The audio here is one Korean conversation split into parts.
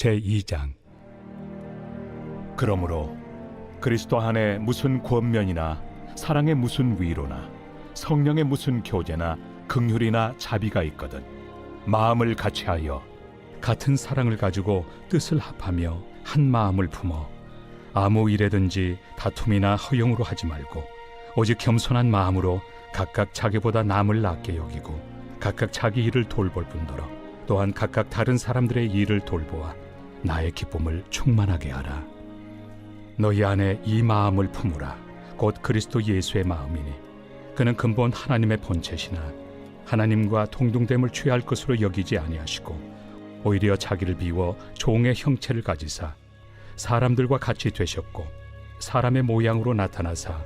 제2장. 그러므로 그리스도 안에 무슨 권면이나 사랑의 무슨 위로나 성령의 무슨 교제나 긍휼이나 자비가 있거든 마음을 같이하여 같은 사랑을 가지고 뜻을 합하며 한 마음을 품어 아무 일에든지 다툼이나 허용으로 하지 말고 오직 겸손한 마음으로 각각 자기보다 남을 낫게 여기고 각각 자기 일을 돌볼 뿐더러 또한 각각 다른 사람들의 일을 돌보아 나의 기쁨을 충만하게 하라. 너희 안에 이 마음을 품으라. 곧 그리스도 예수의 마음이니 그는 근본 하나님의 본체시나 하나님과 동등됨을 취할 것으로 여기지 아니하시고 오히려 자기를 비워 종의 형체를 가지사 사람들과 같이 되셨고 사람의 모양으로 나타나사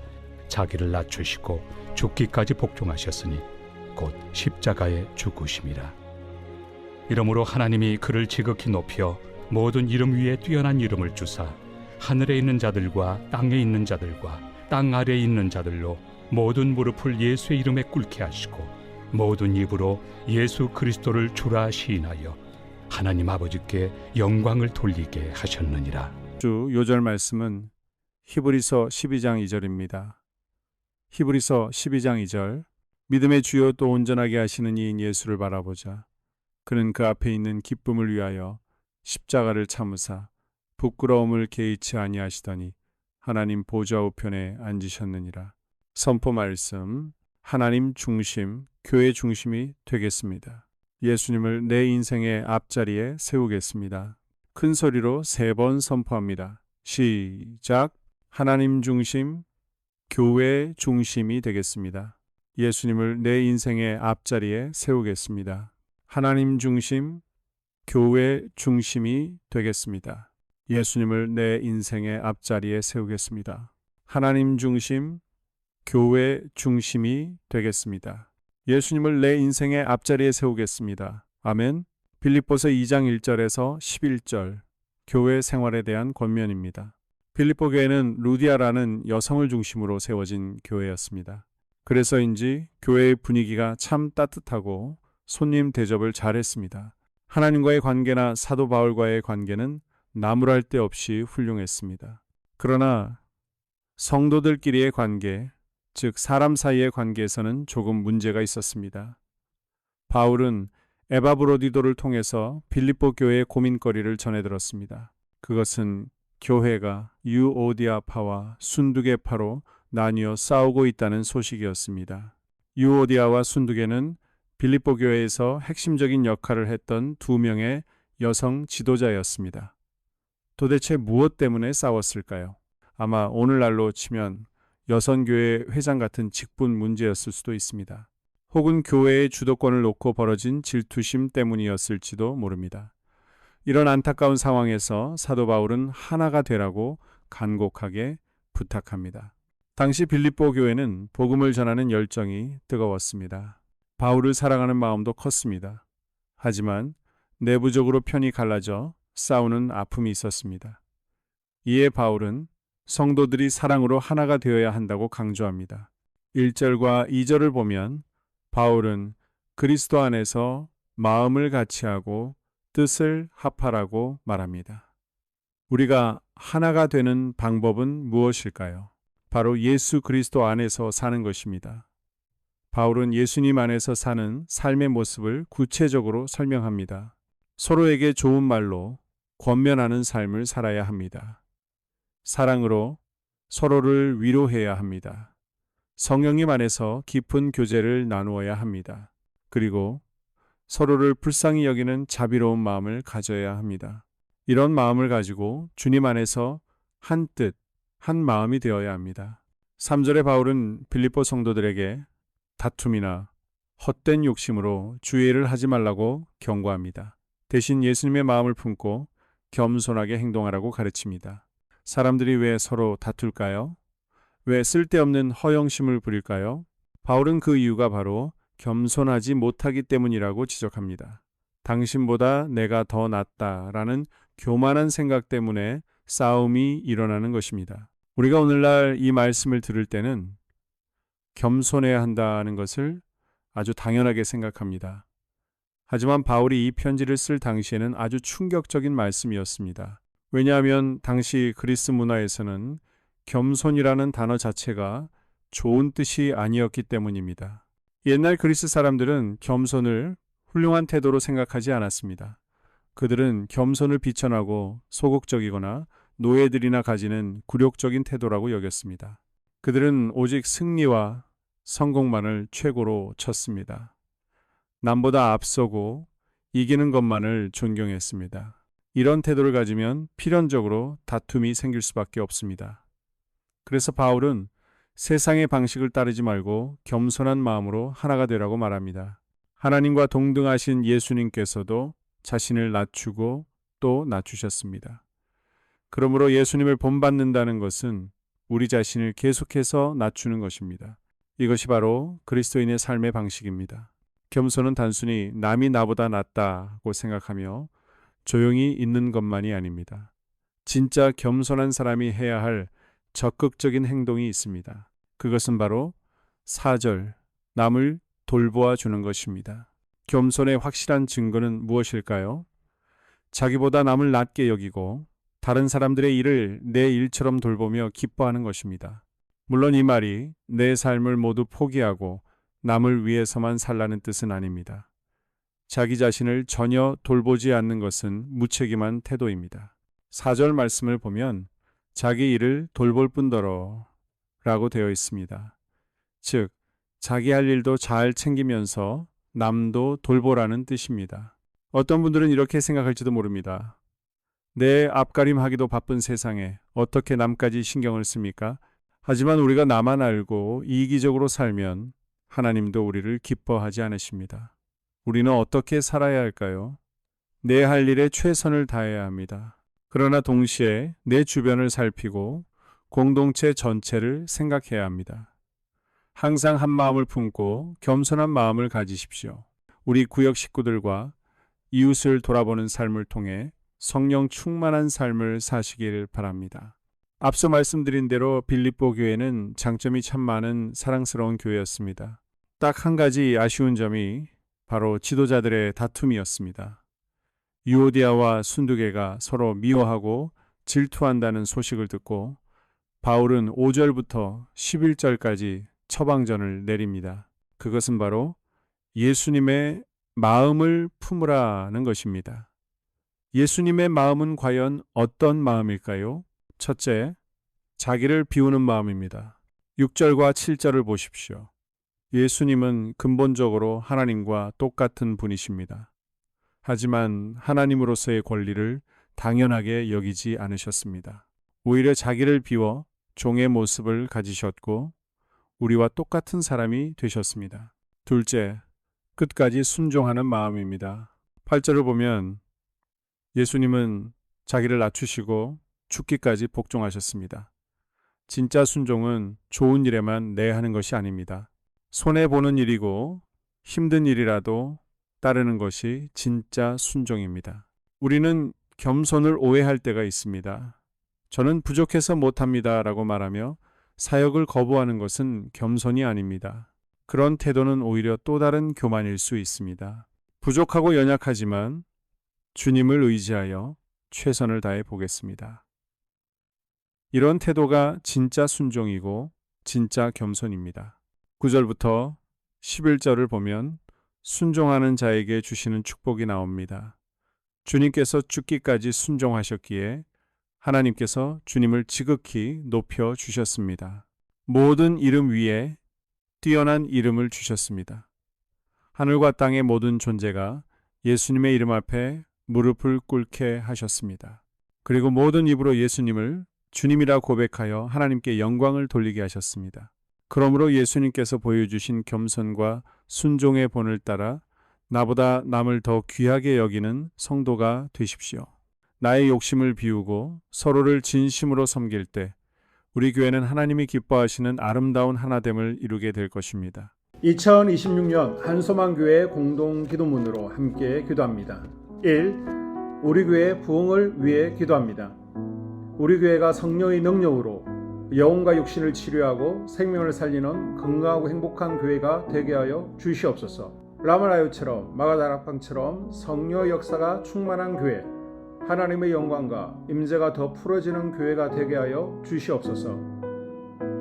자기를 낮추시고 죽기까지 복종하셨으니 곧 십자가에 죽으심이라. 이러므로 하나님이 그를 지극히 높여 모든 이름 위에 뛰어난 이름을 주사 하늘에 있는 자들과 땅에 있는 자들과 땅 아래에 있는 자들로 모든 무릎을 예수의 이름에 꿇게 하시고 모든 입으로 예수 그리스도를 주라 시인하여 하나님 아버지께 영광을 돌리게 하셨느니라. 주 요절 말씀은 히브리서 12장 2절입니다. 히브리서 12장 2절. 믿음의 주요 또 온전하게 하시는 이인 예수를 바라보자. 그는 그 앞에 있는 기쁨을 위하여 십자가를 참으사 부끄러움을 개의치 아니하시더니 하나님 보좌 우편에 앉으셨느니라. 선포 말씀. 하나님 중심, 교회 중심이 되겠습니다. 예수님을 내 인생의 앞자리에 세우겠습니다. 큰 소리로 3번 선포합니다. 시작. 하나님 중심, 교회 중심이 되겠습니다. 예수님을 내 인생의 앞자리에 세우겠습니다. 하나님 중심, 교회 중심이 되겠습니다. 예수님을 내 인생의 앞자리에 세우겠습니다. 하나님 중심, 교회 중심이 되겠습니다. 예수님을 내 인생의 앞자리에 세우겠습니다. 아멘. 빌립보서 2장 1절에서 11절, 교회 생활에 대한 권면입니다. 빌립보 교회는 루디아라는 여성을 중심으로 세워진 교회였습니다. 그래서인지 교회의 분위기가 참 따뜻하고 손님 대접을 잘했습니다. 하나님과의 관계나 사도 바울과의 관계는 나무랄 데 없이 훌륭했습니다. 그러나 성도들끼리의 관계, 즉 사람 사이의 관계에서는 조금 문제가 있었습니다. 바울은 에바브로디도를 통해서 빌립보 교회의 고민거리를 전해들었습니다. 그것은 교회가 유오디아파와 순두계파로 나뉘어 싸우고 있다는 소식이었습니다. 유오디아와 순두계는 빌립보 교회에서 핵심적인 역할을 했던 2명의 여성 지도자였습니다. 도대체 무엇 때문에 싸웠을까요? 아마 오늘날로 치면 여성교회 회장 같은 직분 문제였을 수도 있습니다. 혹은 교회의 주도권을 놓고 벌어진 질투심 때문이었을지도 모릅니다. 이런 안타까운 상황에서 사도 바울은 하나가 되라고 간곡하게 부탁합니다. 당시 빌립보 교회는 복음을 전하는 열정이 뜨거웠습니다. 바울을 사랑하는 마음도 컸습니다. 하지만 내부적으로 편이 갈라져 싸우는 아픔이 있었습니다. 이에 바울은 성도들이 사랑으로 하나가 되어야 한다고 강조합니다. 1절과 2절을 보면 바울은 그리스도 안에서 마음을 같이하고 뜻을 합하라고 말합니다. 우리가 하나가 되는 방법은 무엇일까요? 바로 예수 그리스도 안에서 사는 것입니다. 바울은 예수님 안에서 사는 삶의 모습을 구체적으로 설명합니다. 서로에게 좋은 말로 권면하는 삶을 살아야 합니다. 사랑으로 서로를 위로해야 합니다. 성령님 안에서 깊은 교제를 나누어야 합니다. 그리고 서로를 불쌍히 여기는 자비로운 마음을 가져야 합니다. 이런 마음을 가지고 주님 안에서 한 뜻, 한 마음이 되어야 합니다. 3절의 바울은 빌립보 성도들에게 다툼이나 헛된 욕심으로 주의를 하지 말라고 경고합니다. 대신 예수님의 마음을 품고 겸손하게 행동하라고 가르칩니다. 사람들이 왜 서로 다툴까요? 왜 쓸데없는 허영심을 부릴까요? 바울은 그 이유가 바로 겸손하지 못하기 때문이라고 지적합니다. 당신보다 내가 더 낫다라는 교만한 생각 때문에 싸움이 일어나는 것입니다. 우리가 오늘날 이 말씀을 들을 때는 겸손해야 한다는 것을 아주 당연하게 생각합니다. 하지만 바울이 이 편지를 쓸 당시에는 아주 충격적인 말씀이었습니다. 왜냐하면 당시 그리스 문화에서는 겸손이라는 단어 자체가 좋은 뜻이 아니었기 때문입니다. 옛날 그리스 사람들은 겸손을 훌륭한 태도로 생각하지 않았습니다. 그들은 겸손을 비천하고 소극적이거나 노예들이나 가지는 굴욕적인 태도라고 여겼습니다. 그들은 오직 승리와 성공만을 최고로 쳤습니다. 남보다 앞서고 이기는 것만을 존경했습니다. 이런 태도를 가지면 필연적으로 다툼이 생길 수밖에 없습니다. 그래서 바울은 세상의 방식을 따르지 말고 겸손한 마음으로 하나가 되라고 말합니다. 하나님과 동등하신 예수님께서도 자신을 낮추고 또 낮추셨습니다. 그러므로 예수님을 본받는다는 것은 우리 자신을 계속해서 낮추는 것입니다. 이것이 바로 그리스도인의 삶의 방식입니다. 겸손은 단순히 남이 나보다 낫다고 생각하며 조용히 있는 것만이 아닙니다. 진짜 겸손한 사람이 해야 할 적극적인 행동이 있습니다. 그것은 바로 4절, 남을 돌보아 주는 것입니다. 겸손의 확실한 증거는 무엇일까요? 자기보다 남을 낮게 여기고 다른 사람들의 일을 내 일처럼 돌보며 기뻐하는 것입니다. 물론 이 말이 내 삶을 모두 포기하고 남을 위해서만 살라는 뜻은 아닙니다. 자기 자신을 전혀 돌보지 않는 것은 무책임한 태도입니다. 4절 말씀을 보면 자기 일을 돌볼 뿐더러 라고 되어 있습니다. 즉, 자기 할 일도 잘 챙기면서 남도 돌보라는 뜻입니다. 어떤 분들은 이렇게 생각할지도 모릅니다. 내 앞가림하기도 바쁜 세상에 어떻게 남까지 신경을 씁니까? 하지만 우리가 나만 알고 이기적으로 살면 하나님도 우리를 기뻐하지 않으십니다. 우리는 어떻게 살아야 할까요? 내 할 일에 최선을 다해야 합니다. 그러나 동시에 내 주변을 살피고 공동체 전체를 생각해야 합니다. 항상 한 마음을 품고 겸손한 마음을 가지십시오. 우리 구역 식구들과 이웃을 돌아보는 삶을 통해 성령 충만한 삶을 사시길 바랍니다. 앞서 말씀드린 대로 빌립보 교회는 장점이 참 많은 사랑스러운 교회였습니다. 딱 한 가지 아쉬운 점이 바로 지도자들의 다툼이었습니다. 유오디아와 순두계가 서로 미워하고 질투한다는 소식을 듣고 바울은 5절부터 11절까지 처방전을 내립니다. 그것은 바로 예수님의 마음을 품으라는 것입니다. 예수님의 마음은 과연 어떤 마음일까요? 첫째, 자기를 비우는 마음입니다. 6절과 7절을 보십시오. 예수님은 근본적으로 하나님과 똑같은 분이십니다. 하지만 하나님으로서의 권리를 당연하게 여기지 않으셨습니다. 오히려 자기를 비워 종의 모습을 가지셨고 우리와 똑같은 사람이 되셨습니다. 둘째, 끝까지 순종하는 마음입니다. 8절을 보면 예수님은 자기를 낮추시고 죽기까지 복종하셨습니다. 진짜 순종은 좋은 일에만 내하는 것이 아닙니다. 손해보는 일이고 힘든 일이라도 따르는 것이 진짜 순종입니다. 우리는 겸손을 오해할 때가 있습니다. 저는 부족해서 못합니다 라고 말하며 사역을 거부하는 것은 겸손이 아닙니다. 그런 태도는 오히려 또 다른 교만일 수 있습니다. 부족하고 연약하지만 주님을 의지하여 최선을 다해 보겠습니다. 이런 태도가 진짜 순종이고 진짜 겸손입니다. 9절부터 11절을 보면 순종하는 자에게 주시는 축복이 나옵니다. 주님께서 죽기까지 순종하셨기에 하나님께서 주님을 지극히 높여 주셨습니다. 모든 이름 위에 뛰어난 이름을 주셨습니다. 하늘과 땅의 모든 존재가 예수님의 이름 앞에 무릎을 꿇게 하셨습니다. 그리고 모든 입으로 예수님을 주님이라 고백하여 하나님께 영광을 돌리게 하셨습니다. 그러므로 예수님께서 보여주신 겸손과 순종의 본을 따라 나보다 남을 더 귀하게 여기는 성도가 되십시오. 나의 욕심을 비우고 서로를 진심으로 섬길 때 우리 교회는 하나님이 기뻐하시는 아름다운 하나됨을 이루게 될 것입니다. 2026년 한소망교회 공동기도문으로 함께 기도합니다. 1. 우리 교회 부흥을 위해 기도합니다. 우리 교회가 성령의 능력으로 영혼과 육신을 치료하고 생명을 살리는 건강하고 행복한 교회가 되게 하여 주시옵소서. 라마라요처럼 마가다락방처럼 성령 역사가 충만한 교회, 하나님의 영광과 임재가 더 풀어지는 교회가 되게 하여 주시옵소서.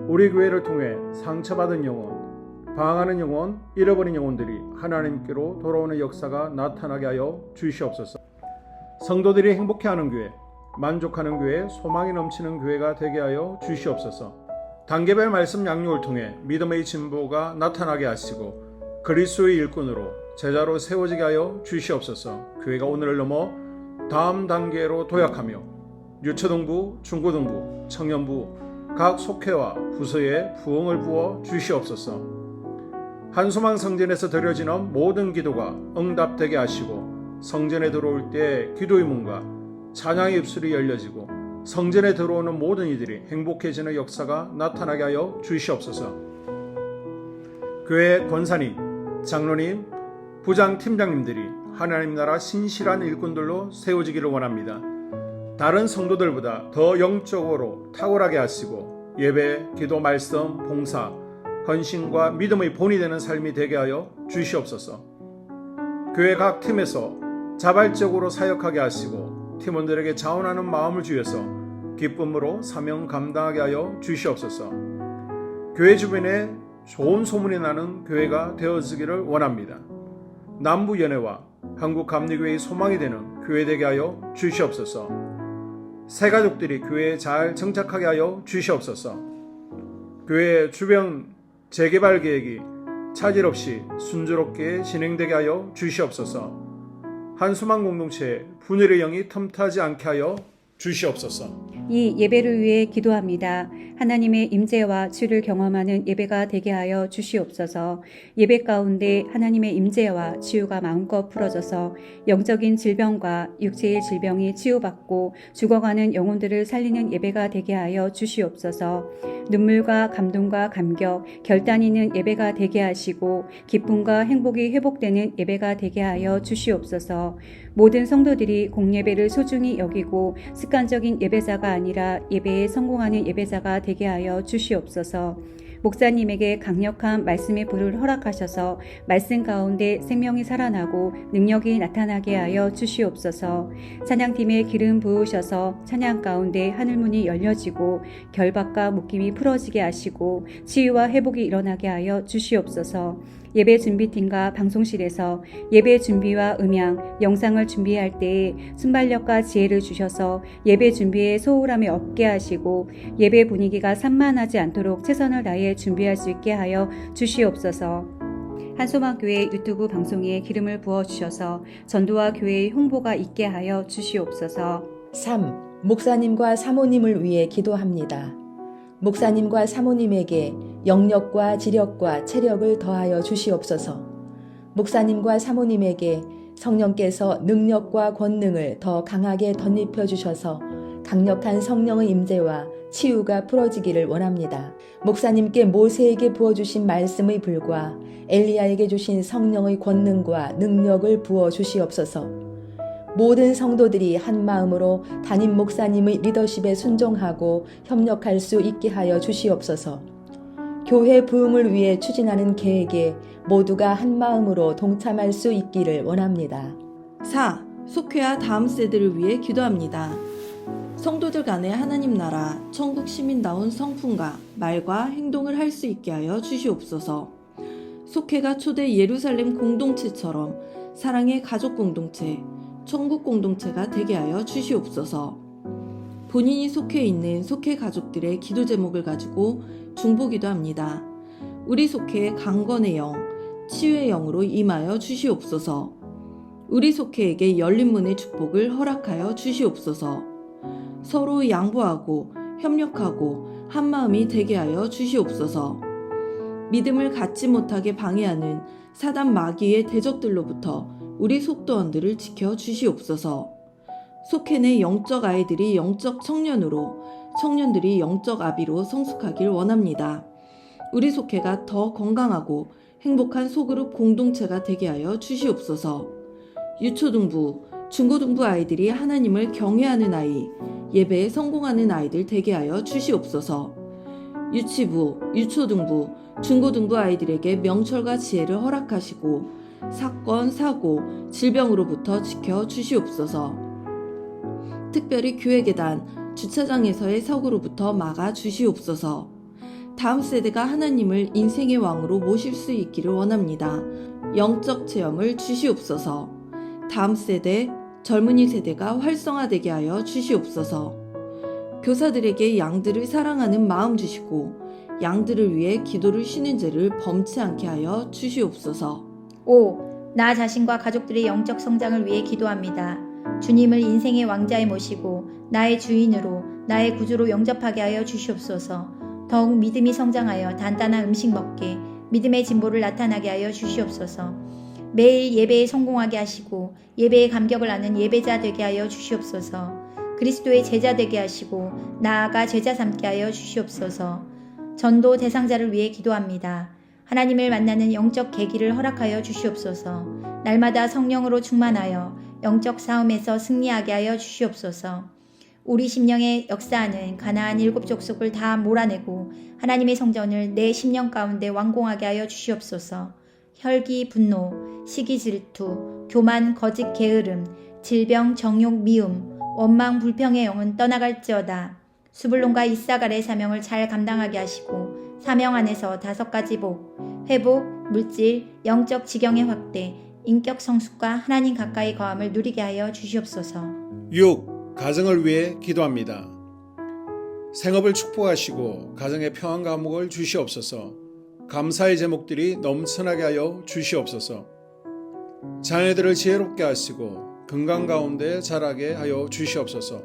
우리 교회를 통해 상처받은 영혼, 방황하는 영혼, 잃어버린 영혼들이 하나님께로 돌아오는 역사가 나타나게 하여 주시옵소서. 성도들이 행복해하는 교회, 만족하는 교회, 소망이 넘치는 교회가 되게 하여 주시옵소서. 단계별 말씀 양육을 통해 믿음의 진보가 나타나게 하시고 그리스도의 일꾼으로 제자로 세워지게 하여 주시옵소서. 교회가 오늘을 넘어 다음 단계로 도약하며 유초등부, 중고등부, 청년부, 각 속회와 부서에 부흥을 부어 주시옵소서. 한소망 성전에서 드려지는 모든 기도가 응답되게 하시고 성전에 들어올 때 기도의 문과 찬양의 입술이 열려지고 성전에 들어오는 모든 이들이 행복해지는 역사가 나타나게 하여 주시옵소서. 교회 권사님, 장로님, 부장 팀장님들이 하나님 나라 신실한 일꾼들로 세워지기를 원합니다. 다른 성도들보다 더 영적으로 탁월하게 하시고 예배, 기도, 말씀, 봉사, 헌신과 믿음의 본이 되는 삶이 되게 하여 주시옵소서. 교회 각 팀에서 자발적으로 사역하게 하시고 팀원들에게 자원하는 마음을 주셔서 기쁨으로 사명 감당하게 하여 주시옵소서. 교회 주변에 좋은 소문이 나는 교회가 되어지기를 원합니다. 남부연회와 한국감리교회의 소망이 되는 교회 되게 하여 주시옵소서. 새 가족들이 교회에 잘 정착하게 하여 주시옵소서. 교회 주변 재개발 계획이 차질 없이 순조롭게 진행되게 하여 주시옵소서. 한수망 공동체에 분열의 영이 틈타지 않게 하여 주시옵소서. 이 예배를 위해 기도합니다. 하나님의 임재와 주를 경험하는 예배가 되게 하여 주시옵소서. 예배 가운데 하나님의 임재와 치유가 마음껏 풀어져서 영적인 질병과 육체의 질병이 치유받고 죽어가는 영혼들을 살리는 예배가 되게 하여 주시옵소서. 눈물과 감동과 감격, 결단 있는 예배가 되게 하시고 기쁨과 행복이 회복되는 예배가 되게 하여 주시옵소서. 모든 성도들이 공예배를 소중히 여기고 습관적인 예배자가 아니라 예배에 성공하는 예배자가 되게 하여 주시옵소서. 목사님에게 강력한 말씀의 불을 허락하셔서 말씀 가운데 생명이 살아나고 능력이 나타나게 하여 주시옵소서. 찬양팀에 기름 부으셔서 찬양 가운데 하늘문이 열려지고 결박과 묶임이 풀어지게 하시고 치유와 회복이 일어나게 하여 주시옵소서. 예배 준비팀과 방송실에서 예배 준비와 음향, 영상을 준비할 때에 순발력과 지혜를 주셔서 예배 준비에 소홀함이 없게 하시고 예배 분위기가 산만하지 않도록 최선을 다해 준비할 수 있게 하여 주시옵소서. 한소망교회 유튜브 방송에 기름을 부어주셔서 전도와 교회의 홍보가 있게 하여 주시옵소서. 3. 목사님과 사모님을 위해 기도합니다. 목사님과 사모님에게 영력과 지력과 체력을 더하여 주시옵소서. 목사님과 사모님에게 성령께서 능력과 권능을 더 강하게 덧입혀 주셔서 강력한 성령의 임재와 치유가 풀어지기를 원합니다. 목사님께 모세에게 부어주신 말씀의 불과 엘리야에게 주신 성령의 권능과 능력을 부어 주시옵소서. 모든 성도들이 한 마음으로 담임 목사님의 리더십에 순종하고 협력할 수 있게 하여 주시옵소서. 교회 부흥을 위해 추진하는 계획에 모두가 한 마음으로 동참할 수 있기를 원합니다. 4. 속회와 다음 세대를 위해 기도합니다. 성도들 간의 하나님 나라, 천국 시민다운 성품과 말과 행동을 할 수 있게 하여 주시옵소서. 속회가 초대 예루살렘 공동체처럼 사랑의 가족 공동체, 천국 공동체가 되게 하여 주시옵소서. 본인이 속해 있는 속해 가족들의 기도 제목을 가지고 중보기도 합니다. 우리 속해의 강건의 영, 치유의 영으로 임하여 주시옵소서. 우리 속해에게 열린 문의 축복을 허락하여 주시옵소서. 서로 양보하고 협력하고 한마음이 되게 하여 주시옵소서. 믿음을 갖지 못하게 방해하는 사단 마귀의 대적들로부터 우리 속도원들을 지켜 주시옵소서. 속해 내 영적 아이들이 영적 청년으로, 청년들이 영적 아비로 성숙하길 원합니다. 우리 속해가 더 건강하고 행복한 소그룹 공동체가 되게 하여 주시옵소서. 유초등부, 중고등부 아이들이 하나님을 경외하는 아이, 예배에 성공하는 아이들 되게 하여 주시옵소서. 유치부, 유초등부, 중고등부 아이들에게 명철과 지혜를 허락하시고 사건, 사고, 질병으로부터 지켜 주시옵소서. 특별히 교회 계단, 주차장에서의 사고로부터 막아 주시옵소서. 다음 세대가 하나님을 인생의 왕으로 모실 수 있기를 원합니다. 영적 체험을 주시옵소서. 다음 세대, 젊은이 세대가 활성화되게 하여 주시옵소서. 교사들에게 양들을 사랑하는 마음 주시고 양들을 위해 기도를 쉬는 죄를 범치 않게 하여 주시옵소서. 5. 나 자신과 가족들의 영적 성장을 위해 기도합니다. 주님을 인생의 왕자에 모시고 나의 주인으로 나의 구주로 영접하게 하여 주시옵소서. 더욱 믿음이 성장하여 단단한 음식 먹게 믿음의 진보를 나타나게 하여 주시옵소서. 매일 예배에 성공하게 하시고 예배의 감격을 아는 예배자 되게 하여 주시옵소서. 그리스도의 제자 되게 하시고 나아가 제자 삼게 하여 주시옵소서. 전도 대상자를 위해 기도합니다. 하나님을 만나는 영적 계기를 허락하여 주시옵소서. 날마다 성령으로 충만하여 영적 싸움에서 승리하게 하여 주시옵소서. 우리 심령에 역사하는 가나안 7 족속을 다 몰아내고 하나님의 성전을 내 심령 가운데 완공하게 하여 주시옵소서. 혈기, 분노, 시기, 질투, 교만, 거짓, 게으름, 질병, 정욕, 미움, 원망, 불평의 영은 떠나갈지어다. 수불론과 이사갈의 사명을 잘 감당하게 하시고 사명 안에서 5가지 복, 회복, 물질, 영적 지경의 확대, 인격 성숙과 하나님 가까이 거함을 누리게 하여 주시옵소서. 6. 가정을 위해 기도합니다. 생업을 축복하시고 가정에 평안 감옥을 주시옵소서. 감사의 제목들이 넘쳐나게 하여 주시옵소서. 자녀들을 지혜롭게 하시고 건강 가운데 자라게 하여 주시옵소서.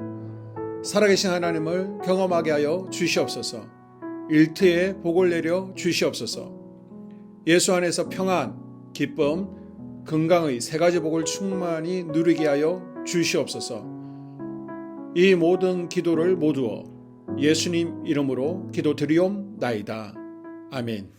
살아계신 하나님을 경험하게 하여 주시옵소서. 일터에 복을 내려 주시옵소서. 예수 안에서 평안, 기쁨, 건강의 3가지 복을 충만히 누리게 하여 주시옵소서. 이 모든 기도를 모두어 예수님 이름으로 기도드리옵나이다. 아멘.